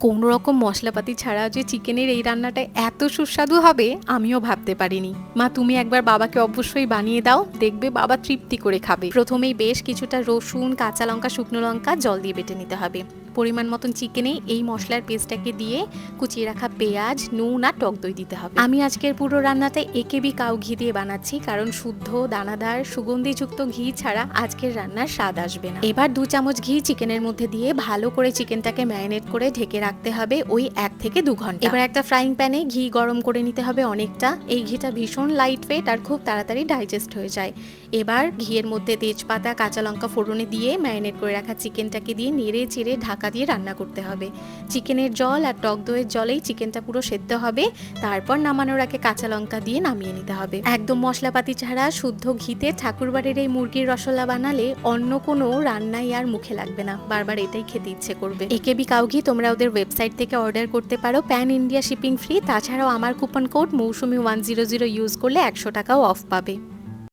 কোনো রকম মশলাপাতি ছাড়া যে চিকেনের এই রান্নাটা এত সুস্বাদু হবে আমিও ভাবতে পারিনি। মা, তুমি একবার বাবাকে অবশ্যই বানিয়ে দাও, দেখবে বাবা তৃপ্তি করে খাবে। প্রথমেই বেশ কিছুটা রসুন, কাঁচা লঙ্কা, শুকনো লঙ্কা জল দিয়ে বেটে নিতে হবে। পরিমাণ মতন চিকেনে এই মশলার পেস্টটাকে দিয়ে কুচিয়ে রাখা পেঁয়াজ, নুন আর টক দই দিতে হবে। আমি আজকের পুরো রান্নাটা একেবি কাউ ঘি দিয়ে বানাচ্ছি, কারণ শুদ্ধ দানাদার সুগন্ধিযুক্ত ঘি ছাড়া আজকের রান্নার স্বাদ আসবে না। এবার 2 চামচ ঘি চিকেনের মধ্যে দিয়ে ভালো করে চিকেনটাকে ম্যারিনেট করে ঢেকে রাখতে হবে ওই 1 থেকে 2 ঘন্টা। এবার একটা ফ্রাইং প্যানে ঘি গরম করে নিতে হবে অনেকটা। এই ঘিটা ভীষণ লাইট ওয়েট আর খুব তাড়াতাড়ি ডাইজেস্ট হয়ে যায়। এবার ঘিয়ের মধ্যে তেজপাতা, কাঁচা লঙ্কা ফোড়নে দিয়ে ম্যারিনেট করে রাখা চিকেনটাকে দিয়ে নেড়ে চেড়ে ঢাকা দিয়ে রান্না করতে হবে। চিকেনের জল আর টক দইয়ের জলেই চিকেনটা পুরো সেদ্ধ হবে। তারপর নামানোর আগে কাঁচা লঙ্কা দিয়ে নামিয়ে নিতে হবে। একদম মশলাপাতি ছাড়া শুদ্ধ ঘিতে ঠাকুরবাড়ির এই মুরগির রসলা বানালে অন্য কোনো রান্নাই আর মুখে লাগবে না, বারবার এটাই খেতে ইচ্ছে করবে। একেবি কাউ ঘি তোমরা ওদের ওয়েবসাইট থেকে অর্ডার করতে পারো, প্যান ইন্ডিয়া শিপিং ফ্রি। তাছাড়াও আমার কুপন কোড মৌসুমি 100 ইউজ করলে 100 টাকাও অফ পাবে।